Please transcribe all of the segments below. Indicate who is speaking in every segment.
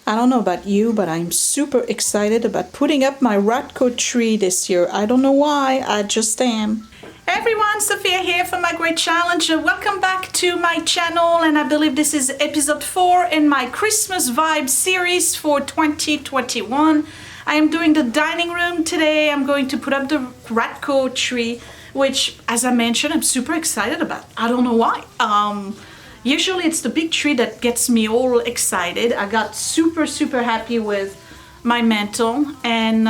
Speaker 1: I don't know about you, but I'm super excited about putting up my Radko tree this year. I don't know why, I just am. Hey everyone, Sophia here for my great challenge. Welcome back to my channel, and I believe this is episode 4 in my Christmas vibe series for 2021. I am doing the dining room today. I'm going to put up the Radko tree, which, as I mentioned, I'm super excited about. I don't know why. Usually it's the big tree that gets me all excited. I got super happy with my mantle, and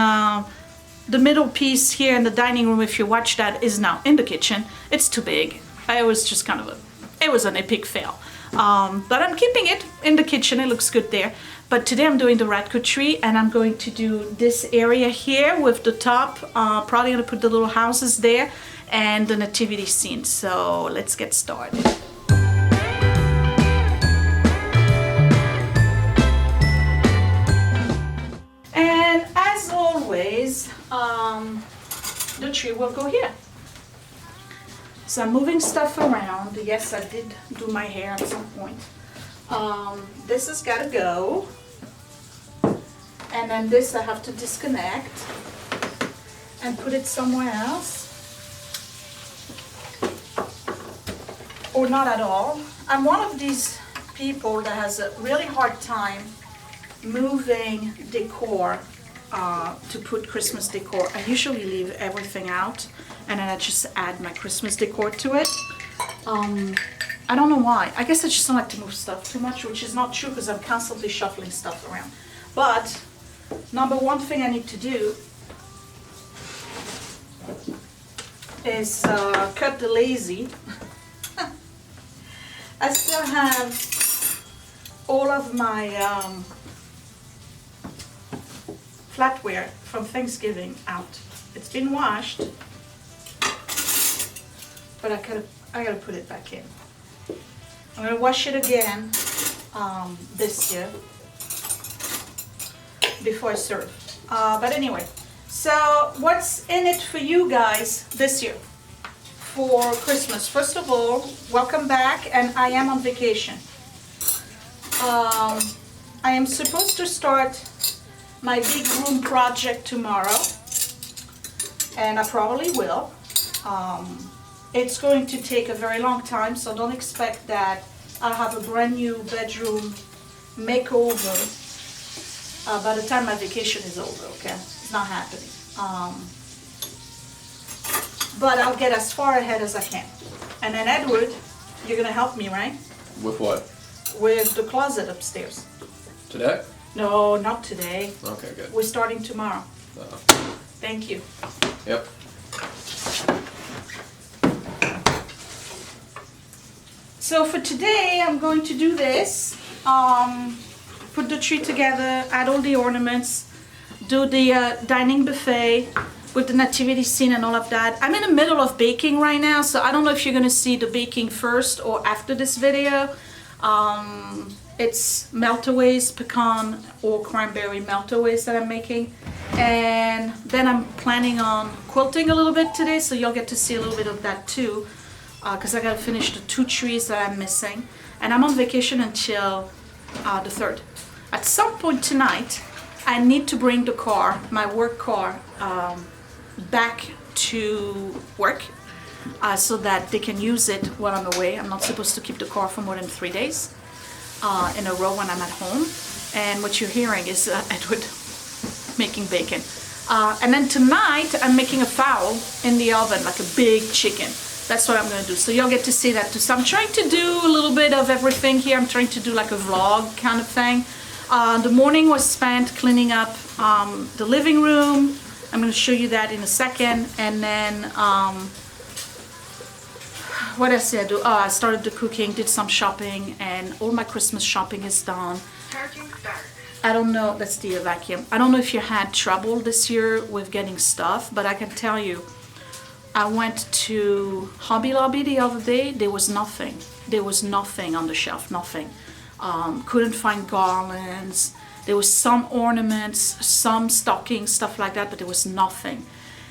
Speaker 1: the middle piece here in the dining room, if you watch that, is now in the kitchen. It's too big. It was just kind of it was an epic fail. But I'm keeping it in the kitchen. It looks good there. But today I'm doing the Radko tree, and I'm going to do this area here with the top. Probably gonna put the little houses there and the nativity scene. So let's get started. And as always, the tree will go here. So I'm moving stuff around. Yes, I did do my hair at some point. This has got to go. And then this I have to disconnect and put it somewhere else. Or not at all. I'm one of these people that has a really hard time moving decor to put Christmas decor. I usually leave everything out and then I just add my Christmas decor to it. I don't know why. I guess I just don't like to move stuff too much, which is not true because I'm constantly shuffling stuff around. But number one thing I need to do is cut the lazy. I still have all of my flatware from Thanksgiving out. It's been washed, but I gotta put it back in. I'm gonna wash it again this year before I serve. But anyway, so what's in it for you guys this year for Christmas? First of all, welcome back, and I am on vacation. I am supposed to start my big room project tomorrow, and I probably will. It's going to take a very long time, so don't expect that I'll have a brand new bedroom makeover by the time my vacation is over, okay? It's not happening. But I'll get as far ahead as I can. And then Edward, you're gonna help me, right?
Speaker 2: With what?
Speaker 1: With the closet upstairs.
Speaker 2: Today?
Speaker 1: No, not today.
Speaker 2: Okay, good.
Speaker 1: We're starting tomorrow. Thank you.
Speaker 2: Yep.
Speaker 1: So for today, I'm going to do this. Put the tree together, add all the ornaments, do the dining buffet with the nativity scene and all of that. I'm in the middle of baking right now, so I don't know if you're gonna see the baking first or after this video. It's meltaways, pecan or cranberry meltaways that I'm making. And then I'm planning on quilting a little bit today, so you'll get to see a little bit of that too, because I gotta finish the 2 trees that I'm missing. And I'm on vacation until the 3rd. At some point tonight, I need to bring the car, my work car, back to work so that they can use it while I'm away. I'm not supposed to keep the car for more than 3 days in a row when I'm at home. And what you're hearing is Edward making bacon. And then tonight I'm making a fowl in the oven, like a big chicken. That's what I'm gonna do. So you'll get to see that too. So I'm trying to do a little bit of everything here. I'm trying to do like a vlog kind of thing. The morning was spent cleaning up the living room. I'm gonna show you that in a second. And then, what else did I do? Oh, I started the cooking, did some shopping, and all my Christmas shopping is done. I don't know, that's the vacuum. I don't know if you had trouble this year with getting stuff, but I can tell you, I went to Hobby Lobby the other day. There was nothing. There was nothing on the shelf, nothing. Couldn't find garlands. There was some ornaments, some stockings, stuff like that, but there was nothing.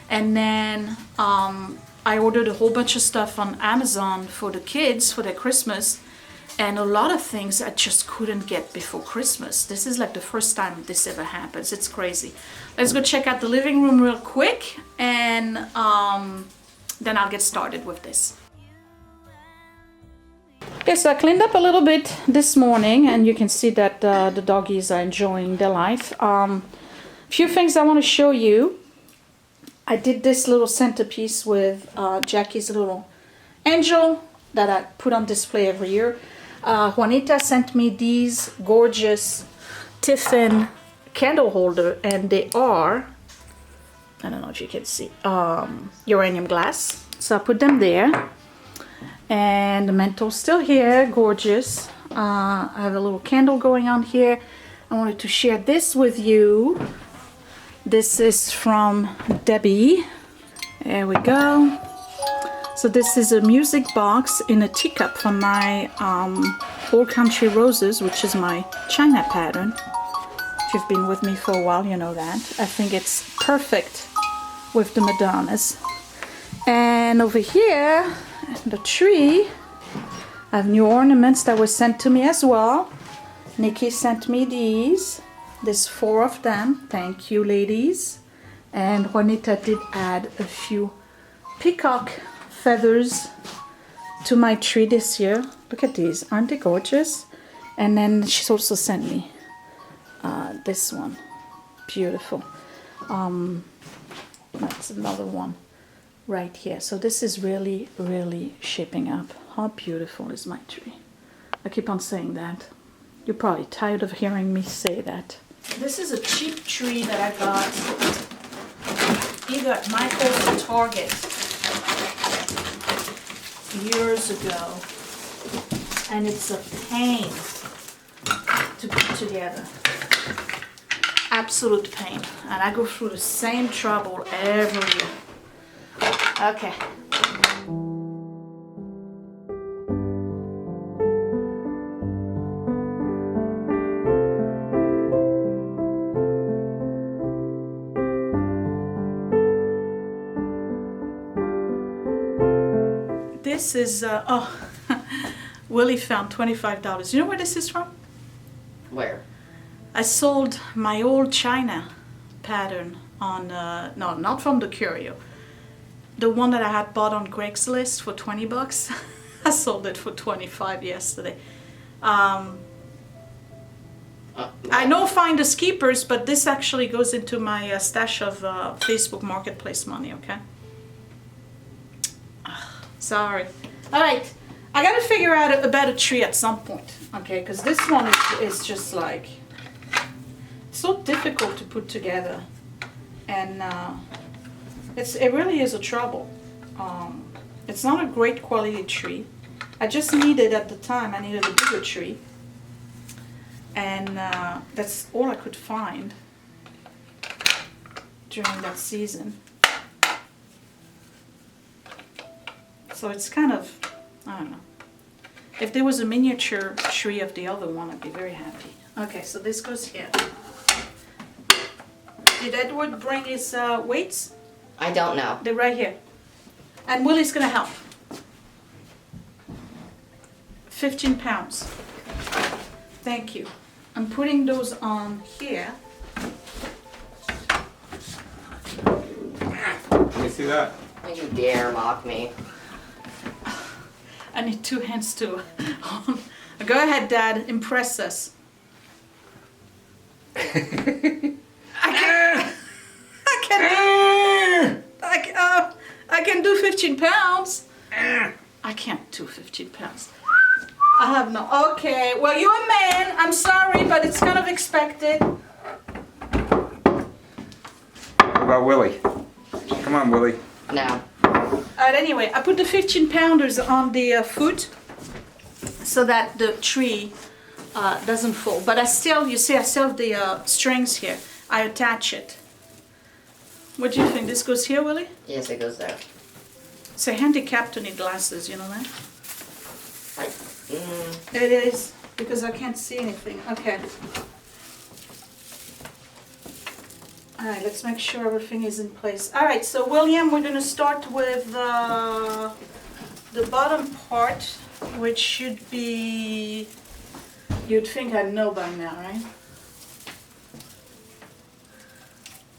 Speaker 1: And then I ordered a whole bunch of stuff on Amazon for the kids for their Christmas, And a lot of things I just couldn't get before Christmas. This is like the first time this ever happens. It's crazy. Let's go check out the living room real quick, and then I'll get started with this. Okay, so I cleaned up a little bit this morning, and you can see that the doggies are enjoying their life. Few things I want to show you. I did this little centerpiece with Jackie's little angel that I put on display every year. Juanita sent me these gorgeous tiffin candle holder, and they are, I don't know if you can see, uranium glass. So I put them there, and the mental's still here, gorgeous. I have a little candle going on here. I wanted to share this with you. This is from Debbie. There we go. So this is a music box in a teacup from my Old Country Roses, which is my China pattern. If you've been with me for a while, you know that. I think it's perfect with the Madonnas. And over here, the tree, I have new ornaments that were sent to me as well. Nikki sent me these. There's 4 of them. Thank you, ladies. And Juanita did add a few peacock feathers to my tree this year. Look at these, aren't they gorgeous? And then she's also sent me this one, beautiful. That's another one right here. So this is really, really shaping up. How beautiful is my tree? I keep on saying that. You're probably tired of hearing me say that. This is a cheap tree that I got either at Michael's or Target years ago, and it's a pain to put together. Absolute pain, and I go through the same trouble every year. Okay. This is, Willie found $25. You know where this is from?
Speaker 3: Where?
Speaker 1: I sold my old China pattern on, no, not from the Curio. The one that I had bought on Craigslist for 20 bucks. I sold it for 25 yesterday. I know finders keepers, but this actually goes into my stash of Facebook Marketplace money, okay? Sorry. All right, I gotta figure out a better tree at some point, okay? Because this one is just like so difficult to put together, and it really is a trouble. It's not a great quality tree. I just needed at the time. I needed a bigger tree, and that's all I could find during that season. So it's kind of, I don't know. If there was a miniature tree of the other one, I'd be very happy. Okay, so this goes here. Did Edward bring his weights?
Speaker 3: I don't know.
Speaker 1: They're right here. And Willie's gonna help. 15 pounds. Thank you. I'm putting those on here.
Speaker 2: Let me see that.
Speaker 3: Don't you dare mock me.
Speaker 1: I need 2 hands too. Go ahead, Dad. Impress us. I can do 15 pounds. I can't do 15 pounds. I have no. Okay. Well, you're a man. I'm sorry, but it's kind of expected.
Speaker 2: What about Willie? Come on, Willie.
Speaker 3: No.
Speaker 1: Alright, anyway, I put the 15 pounders on the foot so that the tree doesn't fall. But I still, you see, I still have the strings here. I attach it. What do you think? This goes here, Willie?
Speaker 3: Yes, it goes there.
Speaker 1: It's a handicap to need glasses, you know that?
Speaker 3: Mm.
Speaker 1: It is, because I can't see anything. Okay. Alright, let's make sure everything is in place. Alright, so William, we're going to start with the bottom part which should be, you'd think I'd know by now, right?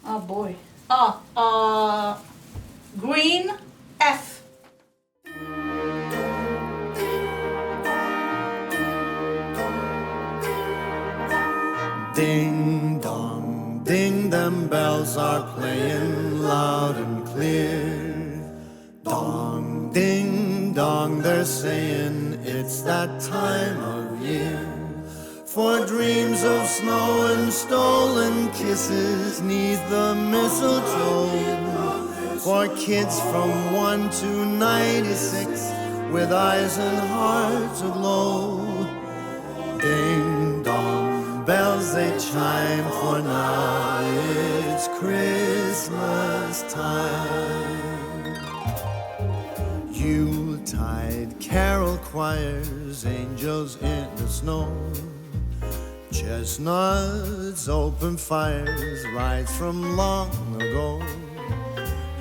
Speaker 1: Oh boy. Green F.
Speaker 4: Ding dong, ding, them bells are playing loud and clear. Dong, ding dong, they're saying it's that time of year. For dreams of snow and stolen kisses neath the mistletoe. For kids from 1 to 96 with eyes and hearts aglow. Ding dong, bells they chime, for now it's Christmas time. Yuletide carol choirs, angels in the snow. Chestnuts, open fires, rides from long ago.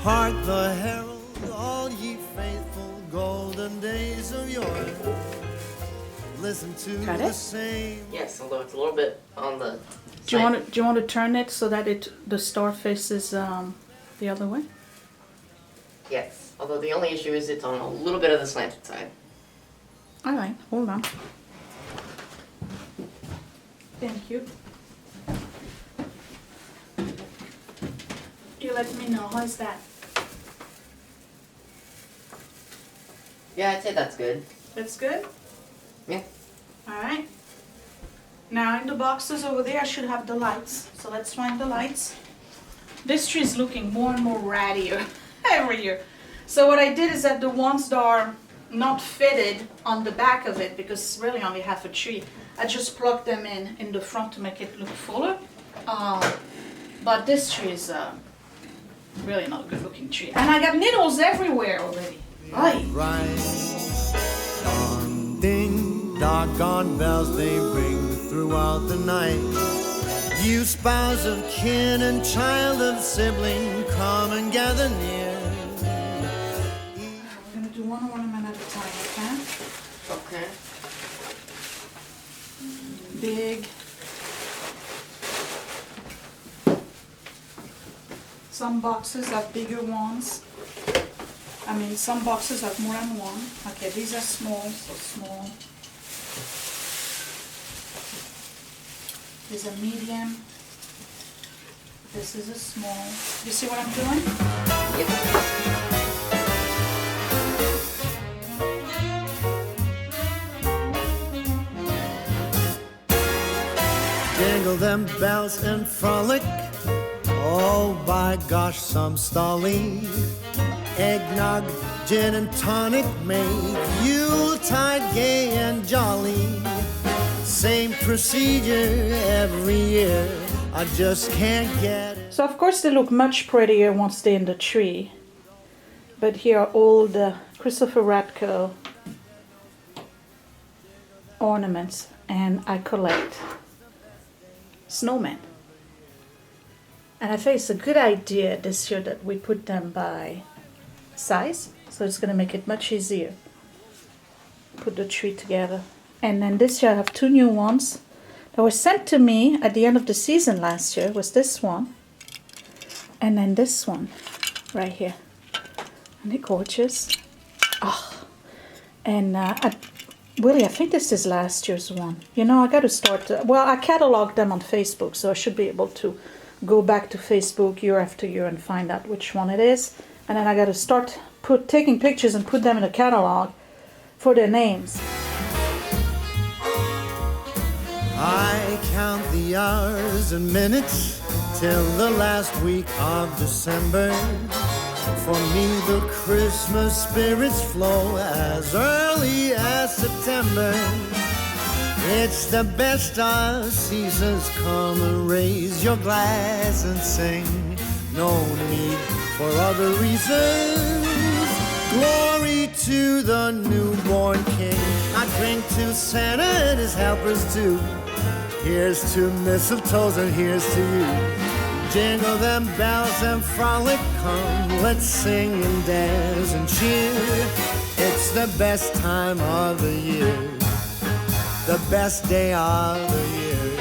Speaker 4: Hark the herald, all ye faithful, golden days of yore. Listen to
Speaker 1: Got
Speaker 4: the
Speaker 1: it?
Speaker 4: same.
Speaker 3: Yes, although it's a little bit on the
Speaker 1: Do you
Speaker 3: side.
Speaker 1: want to turn it so that the star faces the other way?
Speaker 3: Yes, although the only issue is it's on a little bit of the slanted side.
Speaker 1: All right, hold on. Thank you. You let me know. How's that?
Speaker 3: Yeah, I'd say that's good.
Speaker 1: That's good?
Speaker 3: Yeah.
Speaker 1: All right. Now in the boxes over there, I should have the lights. So let's find the lights. This tree is looking more and more rattier every year. So what I did is that the ones that are not fitted on the back of it, because it's really only half a tree, I just plugged them in the front to make it look fuller. But this tree is really not a good looking tree. And I got needles everywhere already. Aye.
Speaker 4: Right. Dong, ding, doggone bells they ring throughout the night. You spouse of kin and child of sibling, come and gather near.
Speaker 1: I'm gonna do one ornament at a time, okay?
Speaker 3: Okay.
Speaker 1: Big. Some boxes have bigger ones. I mean, some boxes have more than one. Okay, these are small, so small. These are medium. This is a small. You see what I'm doing?
Speaker 3: Yep.
Speaker 4: Jingle them bells and frolic. Oh, by gosh, some stolly. Eggnog, gin and tonic make Yuletide gay and jolly. Same procedure every year. I just can't get it.
Speaker 1: So of course they look much prettier once they're in the tree. But here are all the Christopher Radko ornaments, and I collect snowmen. And I think it's a good idea this year that we put them by size, so it's going to make it much easier. Put the tree together. And then this year I have two new ones that were sent to me at the end of the season last year. Was this one, and then this one right here. Isn't it gorgeous? Oh, and Willie, I think this is last year's one. You know, I got to start. Well, I cataloged them on Facebook, so I should be able to go back to Facebook year after year and find out which one it is. And then I got to start taking pictures and put them in a catalog for their names.
Speaker 4: I count the hours and minutes till the last week of December. For me the Christmas spirits flow as early as September. It's the best of seasons, come and raise your glass and sing. No need for other reasons. Glory to the newborn King. I drink to Santa and his helpers too. Here's to mistletoes and here's to you. Jingle them bells and frolic, come, let's sing and dance and cheer. It's the best time of the year, the best day of the year.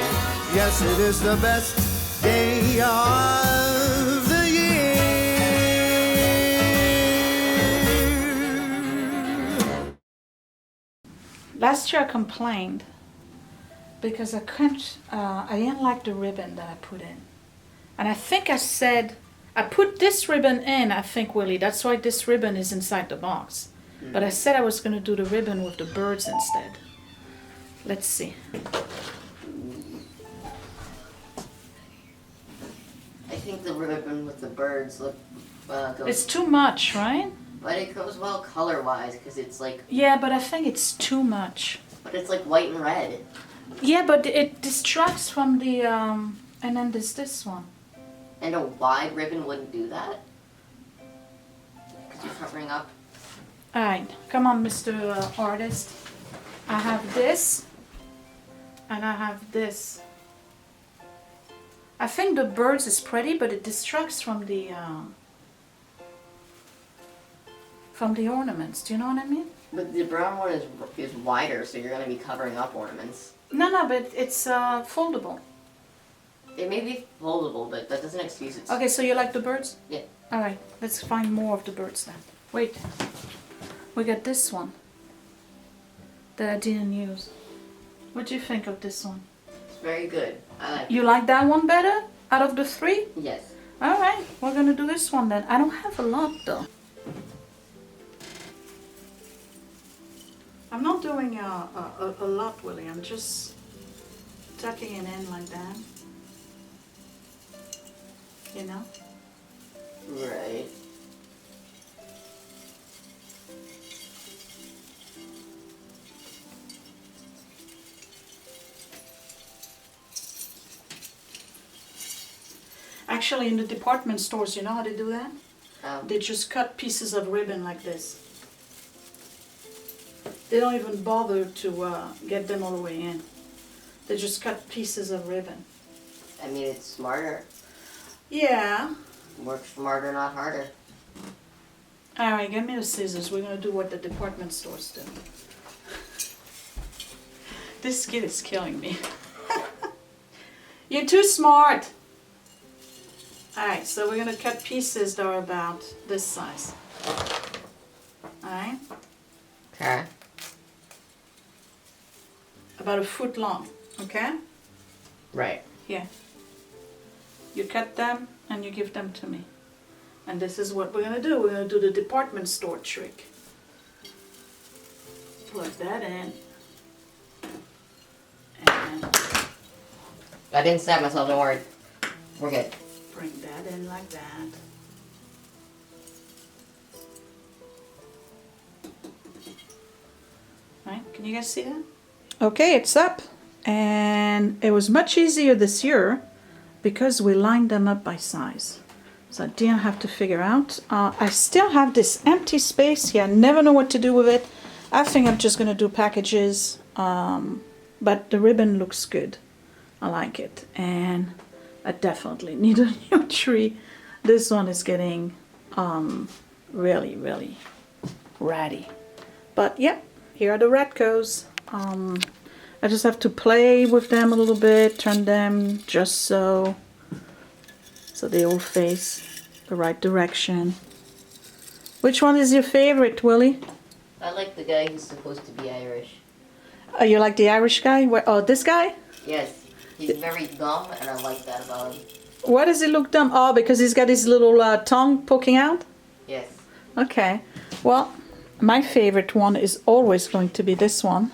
Speaker 4: Yes, it is the best day of the year.
Speaker 1: Last year I complained because I didn't like the ribbon that I put in. And I think I said, I put this ribbon in, I think, Willie, that's why this ribbon is inside the box. But I said I was going to do the ribbon with the birds instead. Let's see.
Speaker 3: I think the ribbon with the birds goes,
Speaker 1: It's too much, right?
Speaker 3: but it goes well color-wise because it's like,
Speaker 1: Yeah, but I think it's too much.
Speaker 3: but it's like white and red.
Speaker 1: Yeah, but it distracts from the, and then there's this one.
Speaker 3: And a wide ribbon wouldn't do that. Because you're covering up.
Speaker 1: Alright, come on, Mr. Artist. I have this, and I have this. I think the birds is pretty, but it distracts from the ornaments. Do you know what I mean?
Speaker 3: But the brown one is wider, so you're going to be covering up ornaments.
Speaker 1: No, but it's foldable.
Speaker 3: It may be foldable, but that doesn't excuse it.
Speaker 1: Okay, so you like the birds?
Speaker 3: Yeah.
Speaker 1: Alright, let's find more of the birds then. Wait, we got this one that I didn't use. What do you think of this one?
Speaker 3: It's very good. I like it.
Speaker 1: You like that one better out of the three?
Speaker 3: Yes.
Speaker 1: Alright, we're gonna do this one then. I don't have a lot though. I'm not doing a lot, Willie. I'm just tucking it in like that. You know?
Speaker 3: Right.
Speaker 1: Actually, in the department stores, you know how they do that?
Speaker 3: Um,
Speaker 1: They just cut pieces of ribbon like this. They don't even bother to get them all the way in. They just cut pieces of ribbon.
Speaker 3: I mean, it's smarter.
Speaker 1: Yeah.
Speaker 3: Work smarter, not harder.
Speaker 1: Alright, get me the scissors. We're gonna do what the department stores do. This kid is killing me. You're too smart! Alright, so we're gonna cut pieces that are about this size. Alright?
Speaker 3: Okay.
Speaker 1: About a foot long, okay?
Speaker 3: Right.
Speaker 1: Here. You cut them and you give them to me. And this is what we're gonna do. We're gonna do the department store trick. Plug that in. And
Speaker 3: I didn't stab myself, don't worry. We're good.
Speaker 1: bring that in like that. Right, can you guys see that? Okay, it's up. And it was much easier this year because we lined them up by size. So I didn't have to figure out. I still have this empty space here. I never know what to do with it. I think I'm just going to do packages. But the ribbon looks good. I like it. And I definitely need a new tree. This one is getting really, really ratty. But yeah, here are the Radkos. I just have to play with them a little bit, turn them just so they all face the right direction. Which one is your favorite, Willie?
Speaker 3: I like the guy who's supposed to be Irish.
Speaker 1: Oh, you like the Irish guy? Oh, this guy?
Speaker 3: Yes. He's very dumb, and I like that about him.
Speaker 1: Why does he look dumb? Oh, because he's got his little tongue poking out?
Speaker 3: Yes.
Speaker 1: Okay. Well, my favorite one is always going to be this one.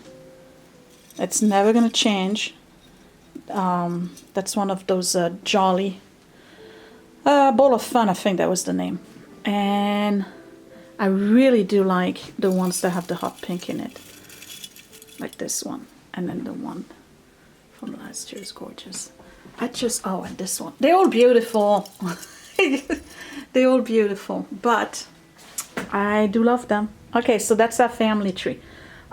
Speaker 1: It's never going to change. That's one of those jolly... Ball of Fun, I think that was the name. And I really do like the ones that have the hot pink in it. Like this one. And then the one from last year is gorgeous. Oh, and this one. They're all beautiful. They're all beautiful. But I do love them. Okay, so that's our family tree.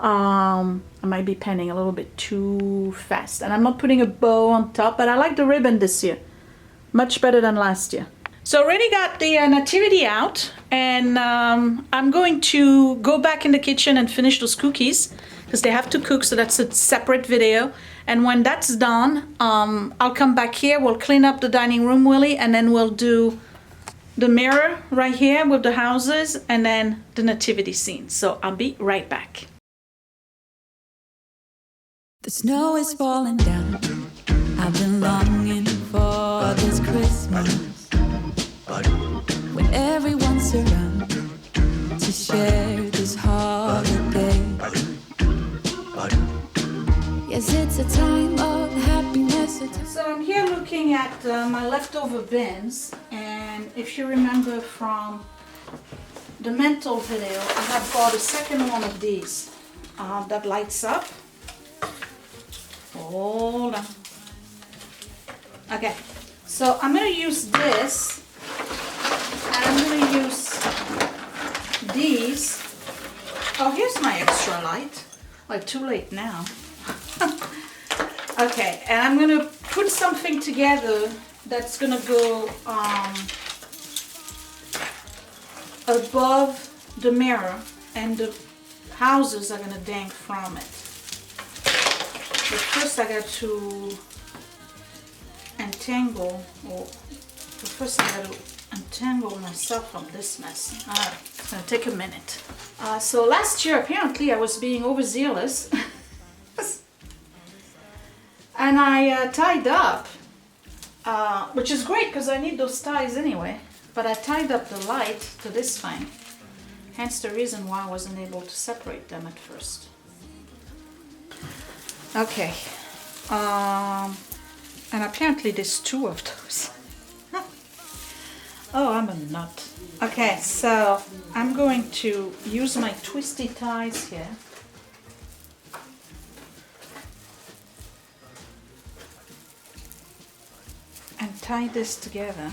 Speaker 1: I might be penning a little bit too fast. And I'm not putting a bow on top, but I like the ribbon this year. Much better than last year. So already got the nativity out, and I'm going to go back in the kitchen and finish those cookies because they have to cook, so that's a separate video. And when that's done, I'll come back here, we'll clean up the dining room, Willie, and then we'll do the mirror right here with the houses and then the nativity scene. So I'll be right back.
Speaker 5: The snow is falling down. I've been longing for this Christmas when everyone's around to share this holiday. Yes, it's a time of happiness.
Speaker 1: So I'm here looking at my leftover bins, and if you remember from the mental video, I have bought a second one of these that lights up. Hold on. Okay, so I'm going to use this, and I'm going to use these. Oh, here's my extra light. Like, too late now. Okay, and I'm going to put something together that's going to go above the mirror, and the houses are going to dang from it. But first I got to untangle, myself from this mess. Alright, it's gonna take a minute. So last year apparently I was being overzealous and I tied up, which is great because I need those ties anyway, but I tied up the light to this thing, hence the reason why I wasn't able to separate them at first. Okay, and apparently there's two of those. Oh, I'm a nut. Okay, so I'm going to use my twisty ties here. And tie this together.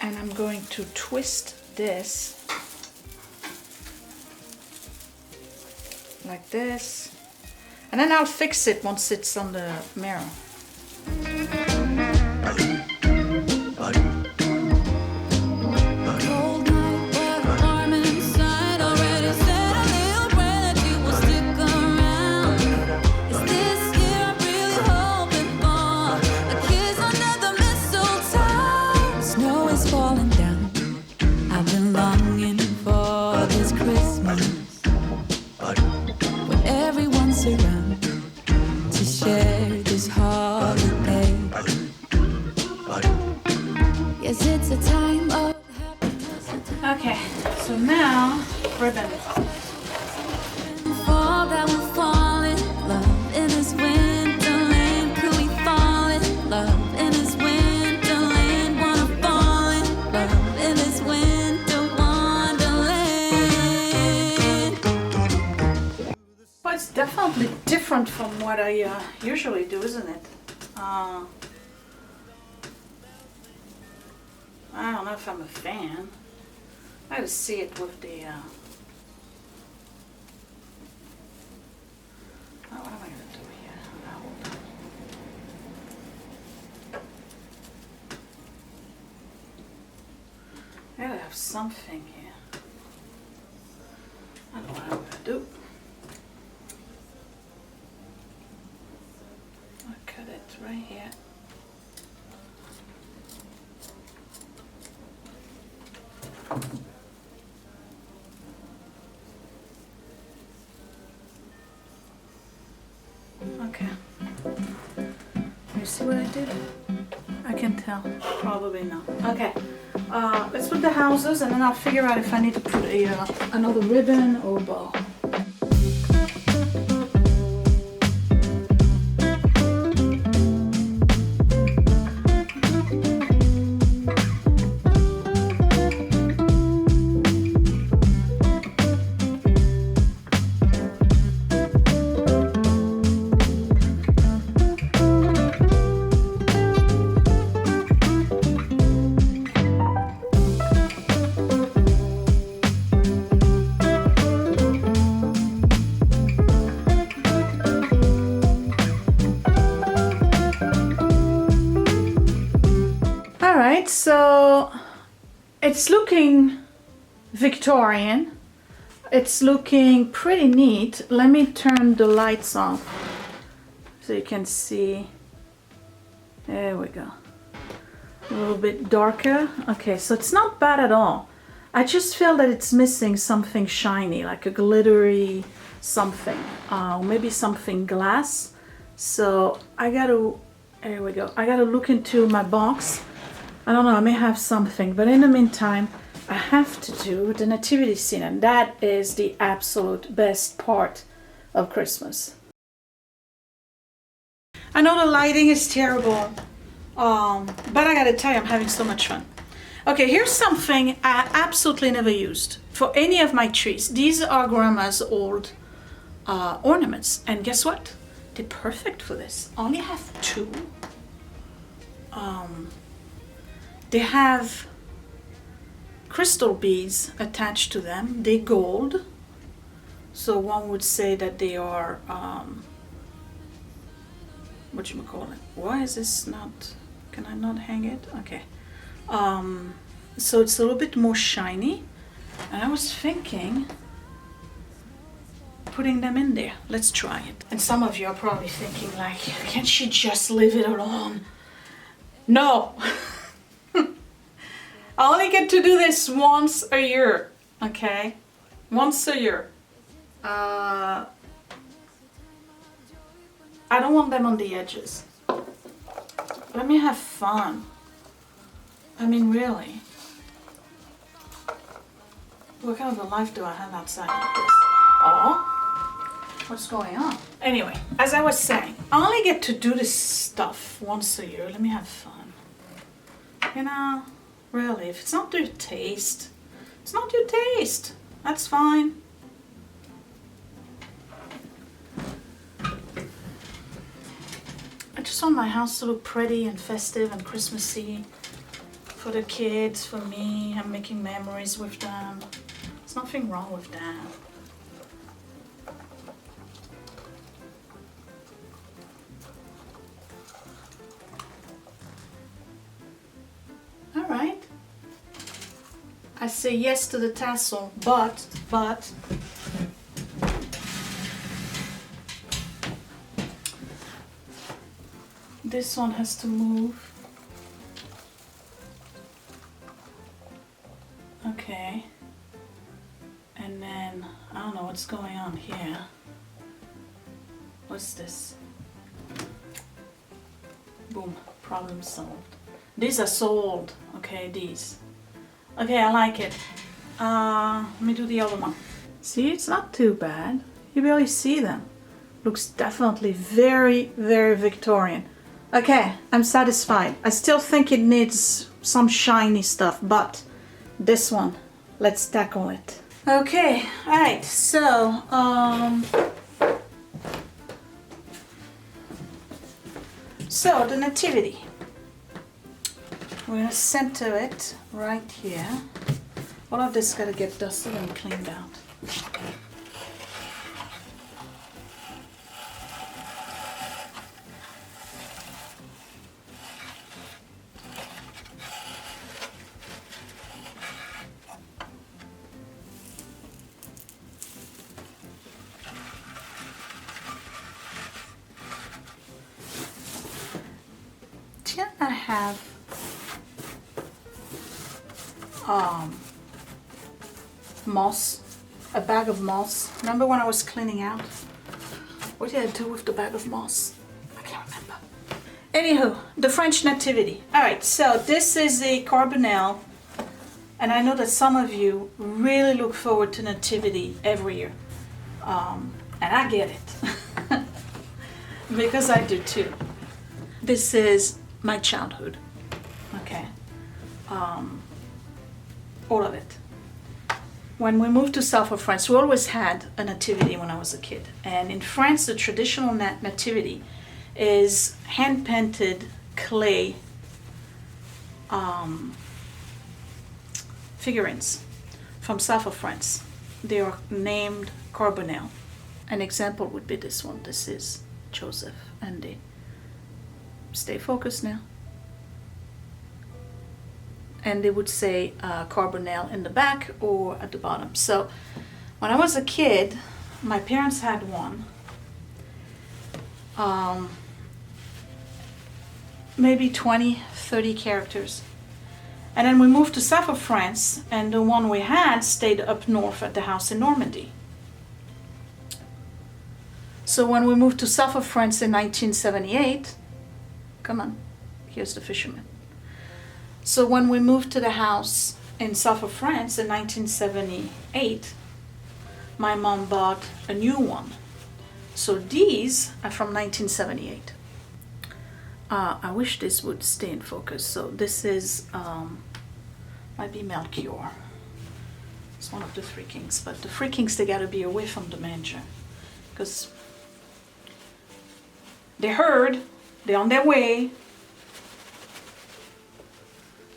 Speaker 1: And I'm going to twist this like this, and then I'll fix it once it's on the mirror.
Speaker 5: Snow is falling down. I've been longing for this Christmas when everyone's around to share this holiday. Yes, it's a time of happiness.
Speaker 1: Okay, so now ribbon.
Speaker 5: Fall that will fall in love in this winterland. Could we fall in love in this winterland? Wanna fall in love in this winter wonderland.
Speaker 1: Well, it's definitely different from what I usually do, isn't it? I don't know if I'm a fan. I gotta see it with the oh, what am I gonna do here? Hold on. I gotta have something here. I don't know what I'm gonna do. I'll cut it right here. Okay. You see what I did? I can tell. Probably not. Okay. Let's put the houses, and then I'll figure out if I need to put a another ribbon or bow. right, so it's looking Victorian. It's looking pretty neat. Let me turn the lights off so you can see. There we go. A little bit darker. Okay, so it's not bad at all. I just feel that it's missing something shiny, like a glittery something, maybe something glass. So I gotta, there we go. I gotta look into my box. I don't know, I may have something, but in the meantime, I have to do the nativity scene, and that is the absolute best part of Christmas. I know the lighting is terrible, but I gotta tell you, I'm having so much fun. Okay, here's something I absolutely never used for any of my trees. These are Grandma's old ornaments, and guess what? They're perfect for this. I only have 2. They have crystal beads attached to them. They're gold, so one would say that they are whatchamacallit. Why is this not, can I not hang it? Okay. So it's a little bit more shiny, and I was thinking putting them in there. Let's try it. And some of you are probably thinking like, can't she just leave it alone? No. I only get to do this once a year, okay? Once a year. I don't want them on the edges. Let me have fun. I mean, really. What kind of a life do I have outside of this? Oh, what's going on? Anyway, as I was saying, I only get to do this stuff once a year. Let me have fun. You know, really, if it's not your taste, it's not your taste. That's fine. I just want my house to look pretty and festive and Christmassy. For the kids, for me, I'm making memories with them. There's nothing wrong with that. All right. I say yes to the tassel, but this one has to move. Okay, and then I don't know what's going on here. What's this? Boom, problem solved. These are sold. Okay, these. Okay, I like it. Let me do the other one. See, it's not too bad. You barely see them. Looks definitely very, very Victorian. Okay, I'm satisfied. I still think it needs some shiny stuff, but this one, let's tackle it. Okay, all right, so the nativity, we're gonna center it right here. All of this gotta get dusted and cleaned out. I have moss, a bag of moss. Remember when I was cleaning out? What did I do with the bag of moss? I can't remember. Anywho, the French nativity. All right, so this is a carbonel, and I know that some of you really look forward to nativity every year, and I get it because I do too. This is my childhood, okay, all of it. When we moved to south of France, we always had a nativity when I was a kid, and in France the traditional nativity is hand-painted clay figurines from south of France. They are named carbonel. An example would be this one. This is Joseph and the, stay focused now. and they would say Carbonell in the back or at the bottom. So when I was a kid, my parents had one. Maybe 20, 30 characters. And then we moved to south of France, and the one we had stayed up north at the house in Normandy. So when we moved to south of France in 1978, come on, here's the fisherman. So when we moved to the house in south of France in 1978, my mom bought a new one. So these are from 1978. I wish this would stay in focus. So this is, might be Melchior. It's one of the three kings, but the three kings, they gotta be away from the manger, because they heard, they're on their way,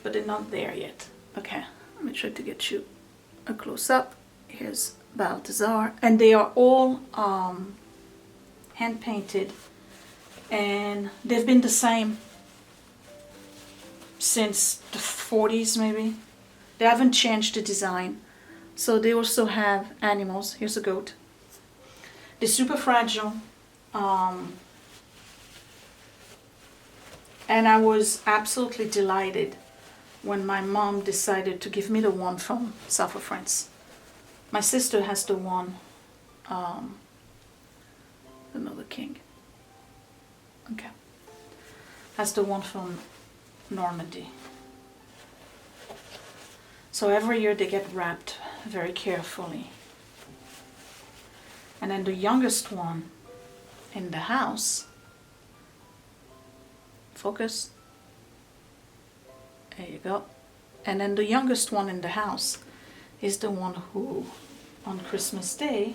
Speaker 1: but they're not there yet. Okay, let me try to get you a close up. Here's Balthazar, and they are all hand painted, and they've been the same since the 40s maybe. They haven't changed the design. So they also have animals. Here's a goat. They're super fragile. And I was absolutely delighted when my mom decided to give me the one from south of France. My sister has the one, another king. Okay. Has the one from Normandy. So every year they get wrapped very carefully. And then the youngest one in the house, focus, there you go. And then the youngest one in the house is the one who on Christmas Day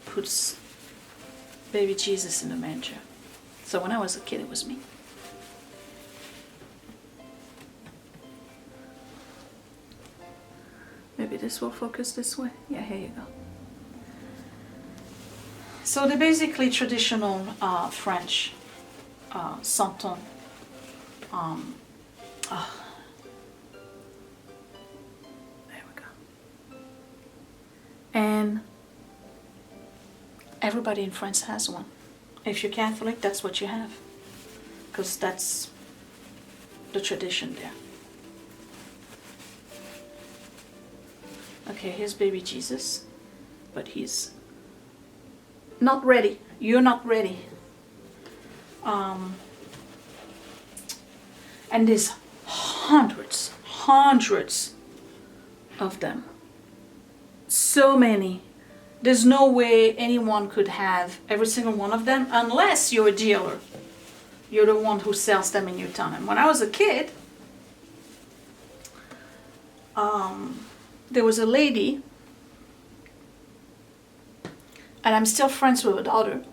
Speaker 1: puts baby Jesus in the manger. So when I was a kid, it was me. Maybe this will focus this way. Yeah, here you go. So they're basically traditional French Santon. There we go. And everybody in France has one. If you're Catholic, that's what you have, because that's the tradition there. Okay, here's baby Jesus, but he's not ready. You're not ready. And there's hundreds of them. So many. There's no way anyone could have every single one of them unless you're a dealer. You're the one who sells them in your town. And when I was a kid, there was a lady, and I'm still friends with her daughter.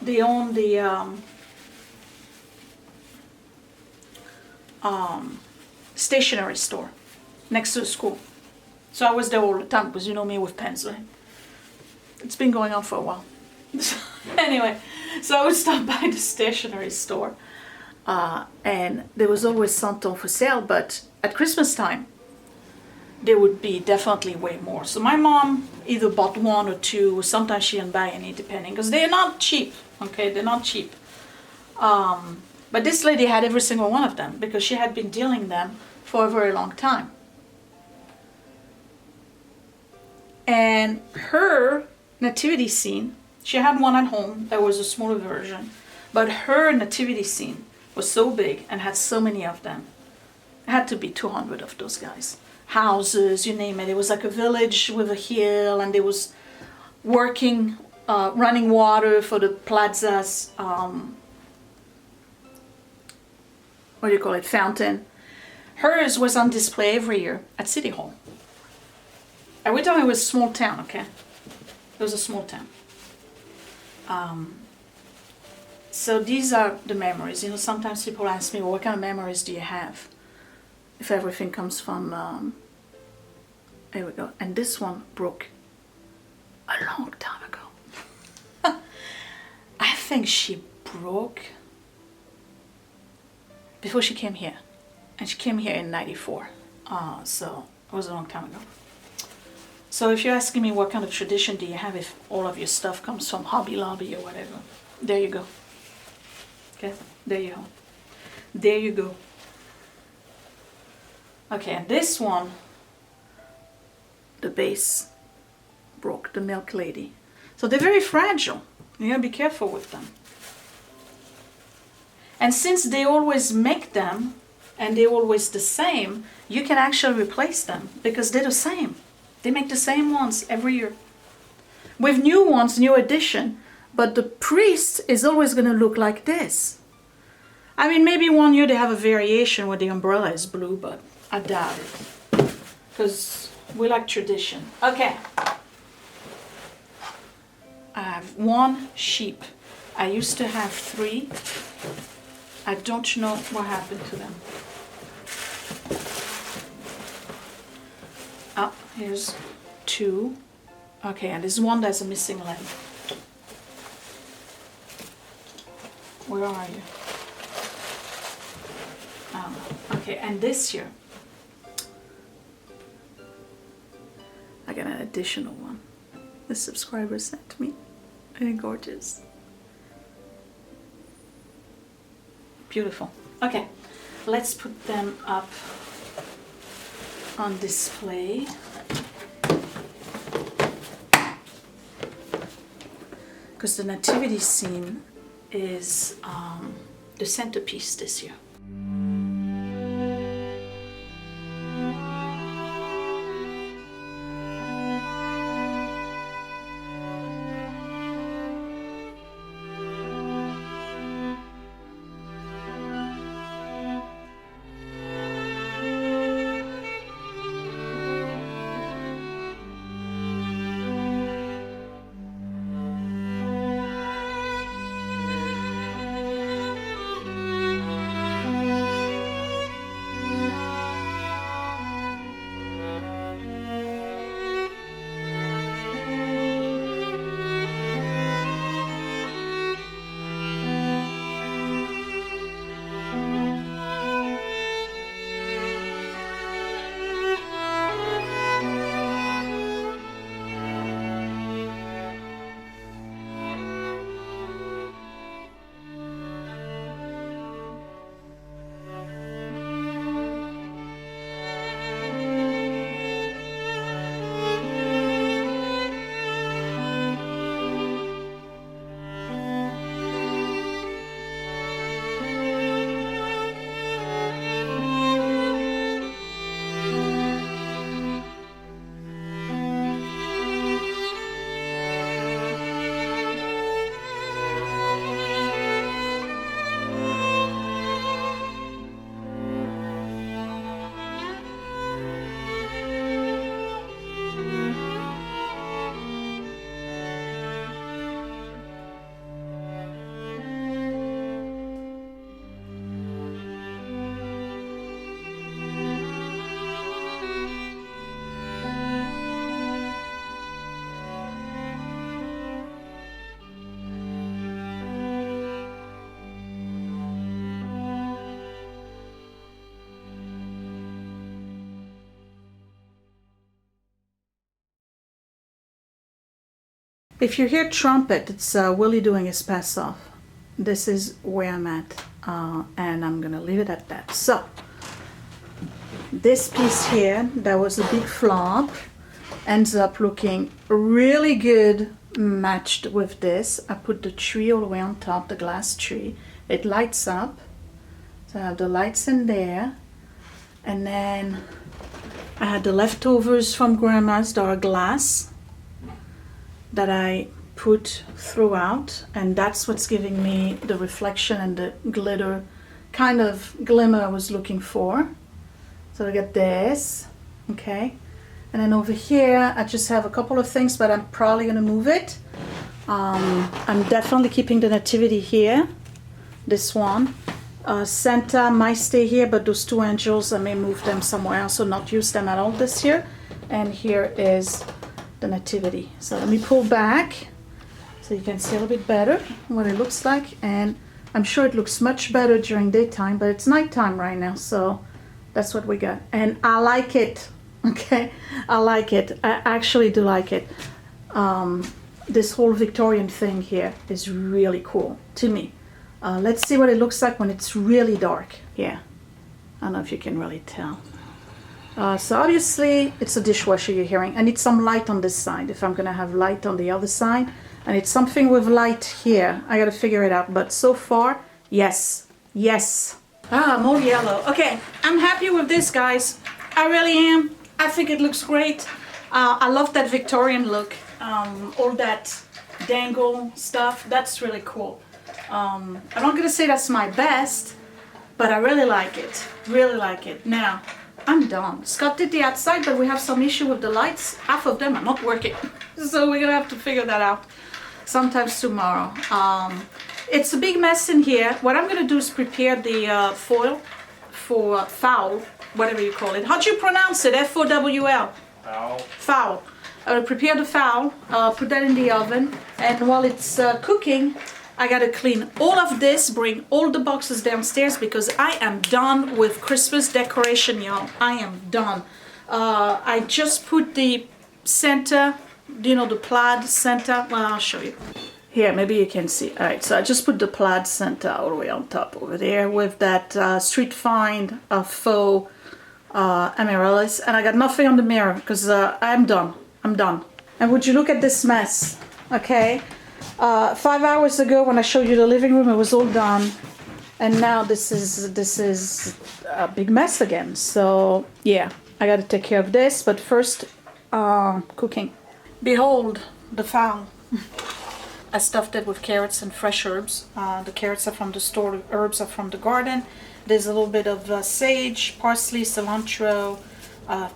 Speaker 1: They own the stationery store next to the school. So I was there all the time, because you know me with pens, right? It's been going on for a while. Anyway, so I would stop by the stationery store, and there was always Santon for sale, but at Christmas time, there would be definitely way more. So my mom either bought one or two, or sometimes she didn't buy any, depending, because they're not cheap, okay? They're not cheap. But this lady had every single one of them, because she had been dealing them for a very long time. And her nativity scene, she had one at home that was a smaller version, but her nativity scene was so big and had so many of them. It had to be 200 of those guys. Houses, you name it. It was like a village with a hill, and they was working, running water for the plaza's, what do you call it, fountain. Hers was on display every year at City Hall. And we're talking, it was a small town, okay? It was a small town. So these are the memories. You know, sometimes people ask me, well, what kind of memories do you have? If everything comes from, there we go. And this one broke a long time ago. I think she broke before she came here. and she came here in '94, so it was a long time ago. So if you're asking me what kind of tradition do you have if all of your stuff comes from Hobby Lobby or whatever, there you go. Okay, there you go. There you go. Okay, and this one, the base broke, the Milk Lady. So they're very fragile. You gotta be careful with them. And since they always make them, and they're always the same, you can actually replace them because they're the same. They make the same ones every year. With new ones, new edition, but the priest is always gonna look like this. I mean, maybe one year they have a variation where the umbrella is blue, but I doubt it. Because we like tradition. Okay. I have 1 sheep. I used to have 3. I don't know what happened to them. Oh, here's 2. Okay, and there's 1 that's a missing leg. Where are you? Okay, and this year I got an additional one. The subscriber sent me. They're gorgeous. Beautiful. Okay, let's put them up on display. Because the nativity scene is the centerpiece this year. If you hear trumpet, it's Willie doing his pass off. This is where I'm at, and I'm gonna leave it at that. So, this piece here, that was a big flop, ends up looking really good matched with this. I put the tree all the way on top, the glass tree. It lights up, so I have the lights in there, and then I had the leftovers from Grandma's that are glass that I put throughout, and that's what's giving me the reflection and the glitter kind of glimmer I was looking for. So I got this, okay, and then over here I just have a couple of things, but I'm probably gonna move it. I'm definitely keeping the nativity here, this one. Santa might stay here, but those 2 angels I may move them somewhere else or not use them at all this year. And here is the nativity. So let me pull back so you can see a little bit better what it looks like, and I'm sure it looks much better during daytime, but it's nighttime right now, so That's what we got. And I like it. Okay, I like it. I actually do like it. This whole Victorian thing here is really cool to me. Let's see what it looks like when it's really dark. Yeah, I don't know if you can really tell. So obviously it's a dishwasher you're hearing. I need some light on this side if I'm gonna have light on the other side. And it's something with light here. I gotta figure it out. But so far, yes, yes. Ah, more yellow. Okay, I'm happy with this, guys. I really am. I think it looks great. I love that Victorian look. All that dangle stuff. That's really cool. I'm not gonna say that's my best, but I really like it. Really like it. Now, I'm done. Scott did the outside, but we have some issue with the lights. Half of them are not working. So we're gonna have to figure that out sometimes tomorrow. It's a big mess in here. What I'm gonna do is prepare the foil for fowl, whatever you call it. How do you pronounce it? F-O-W-L?
Speaker 2: Foul.
Speaker 1: Fowl. I will prepare the fowl, put that in the oven, and while it's cooking, I gotta clean all of this, bring all the boxes downstairs because I am done with Christmas decoration, y'all. I am done. I just put the center, you know, the plaid center. Well, I'll show you. Here, maybe you can see. All right, so I just put the plaid center all the way on top over there with that Street Find faux amaryllis, and I got nothing on the mirror because I'm done. I'm done. And would you look at this mess? Okay. 5 hours ago when I showed you the living room, it was all done, and now this is a big mess again. So yeah, I got to take care of this. But first, cooking. Behold the fowl. I stuffed it with carrots and fresh herbs. The carrots are from the store. The herbs are from the garden. There's a little bit of sage, parsley, cilantro,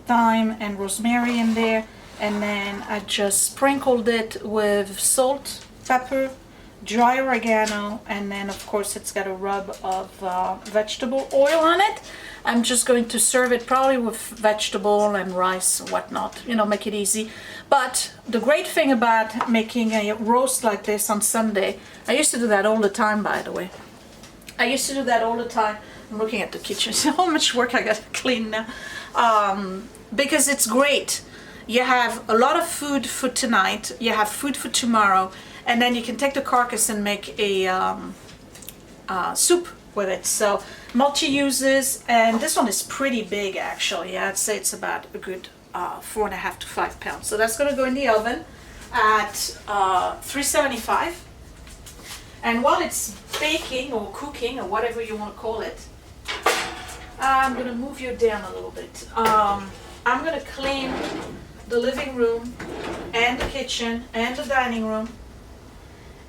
Speaker 1: thyme, and rosemary in there. And then I just sprinkled it with salt, pepper, dry oregano, and then of course it's got a rub of vegetable oil on it. I'm just going to serve it probably with vegetable and rice and whatnot, you know, make it easy. But the great thing about making a roast like this on Sunday, I used to do that all the time, by the way. I used to do that all the time. I'm looking at the kitchen, so how much work I got to clean now. Because it's great. You have a lot of food for tonight, you have food for tomorrow, and then you can take the carcass and make a soup with it. So multi-uses, and this one is pretty big actually. I'd say it's about a good 4.5 to 5 pounds. So that's gonna go in the oven at 375. And while it's baking or cooking or whatever you want to call it, I'm gonna move you down a little bit. I'm gonna clean the living room and the kitchen and the dining room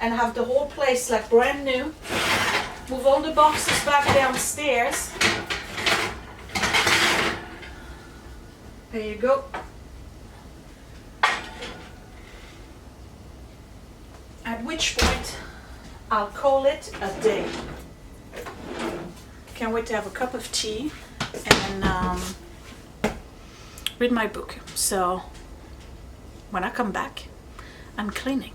Speaker 1: and have the whole place like brand new. Move all the boxes back downstairs. There you go. At which point I'll call it a day. Can't wait to have a cup of tea and read my book. So when I come back, I'm cleaning.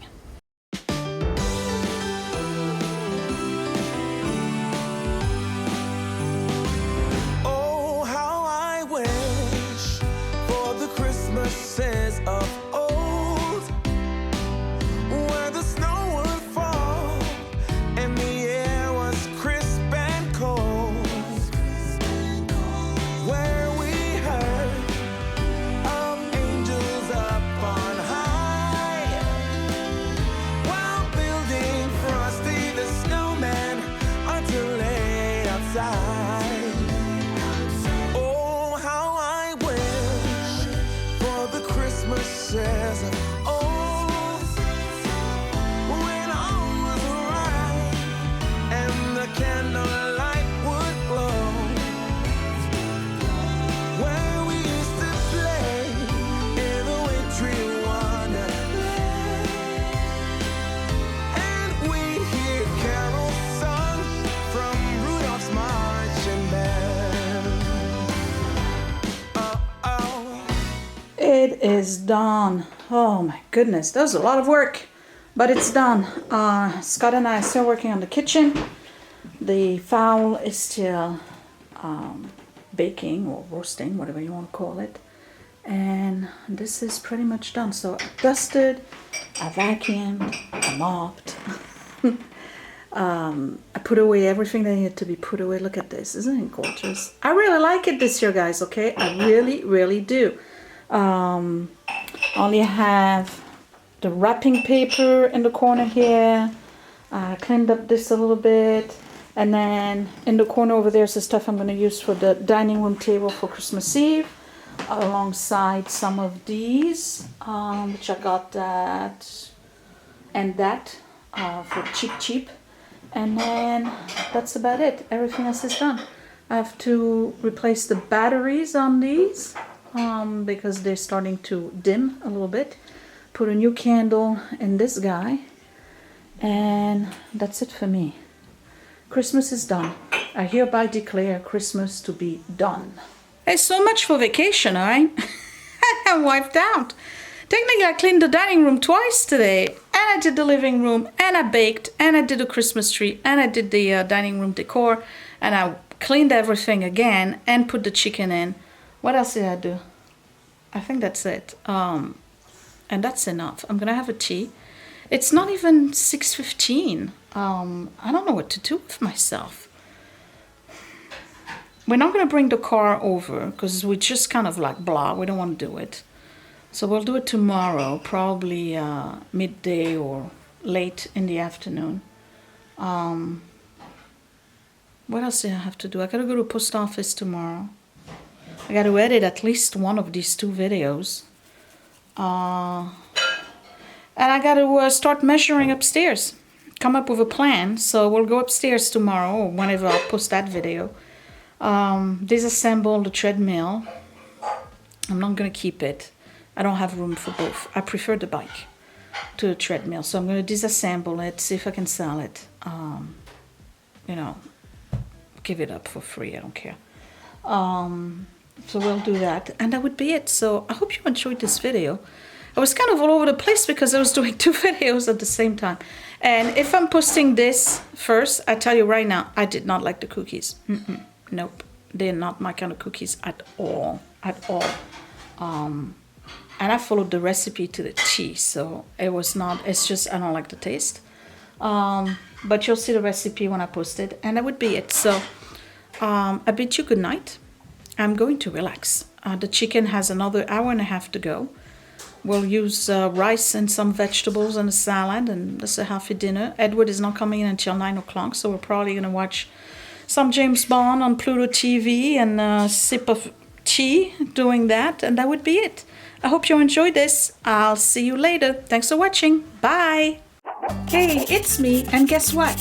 Speaker 6: Oh, how I wish for the Christmases of old, where the snow would fall and the air was crisp and cold, where we heard of angels up on high, while building Frosty the Snowman until late outside. Oh, how I wish for the Christmases of old, when all was right and the candlelight would glow, where we used to play in the wintry wonderland, and we hear carols sung from Rudolph's marching band. Oh, oh.
Speaker 1: It is done. Oh my goodness, that was a lot of work, but it's done. Scott and I are still working on the kitchen. The fowl is still baking or roasting, whatever you want to call it. And this is pretty much done. So I dusted, I vacuumed, I mopped. I put away everything that needed to be put away. Look at this, isn't it gorgeous? I really like it this year, guys, okay? I really do. Only have the wrapping paper in the corner here. I cleaned up this a little bit. And then in the corner over there is the stuff I'm going to use for the dining room table for Christmas Eve. Alongside some of these, which I got that and that for cheap. And then that's about it. Everything else is done. I have to replace the batteries on these because they're starting to dim a little bit. Put a new candle in this guy. And that's it for me. Christmas is done. I hereby declare Christmas to be done. Hey, so much for vacation, alright? I'm wiped out. Technically, I cleaned the dining room twice today, and I did the living room, and I baked, and I did the Christmas tree, and I did the dining room decor, and I cleaned everything again, and put the chicken in. What else did I do? I think that's it. And that's enough. I'm gonna have a tea. It's not even 6:15. I don't know what to do with myself. We're not gonna bring the car over, because we just kind of like blah, we don't want to do it. So we'll do it tomorrow, probably midday or late in the afternoon. What else do I have to do? I gotta go to the post office tomorrow. I gotta edit at least one of these 2 videos. And I gotta start measuring upstairs. Come up with a plan. So we'll go upstairs tomorrow or whenever I'll post that video. Disassemble the treadmill. I'm not gonna keep it. I don't have room for both. I prefer the bike to the treadmill. So I'm going to disassemble it, see if I can sell it. You know, give it up for free. I don't care. So we'll do that. And that would be it. So I hope you enjoyed this video. I was kind of all over the place because I was doing 2 videos at the same time. And if I'm posting this first, I tell you right now, I did not like the cookies. Nope. They're not my kind of cookies at all. At all. And I followed the recipe to the T, so it was not, it's just, I don't like the taste. But you'll see the recipe when I post it, and that would be it. So I bid you good night. I'm going to relax. The chicken has another hour and a half to go. We'll use rice and some vegetables and a salad, and that's a healthy dinner. Edward is not coming in until 9 o'clock, so we're probably going to watch some James Bond on Pluto TV and a sip of tea doing that, and that would be it. I hope you enjoyed this. I'll see you later. Thanks for watching. Bye. Hey, it's me, and guess what?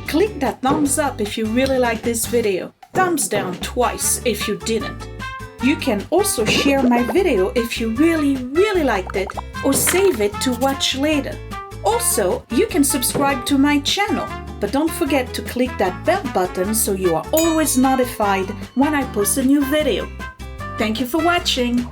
Speaker 1: Click that thumbs up if you really like this video. Thumbs down twice if you didn't. You can also share my video if you really liked it, or save it to watch later. Also, you can subscribe to my channel, but don't forget to click that bell button so you are always notified when I post a new video. Thank you for watching.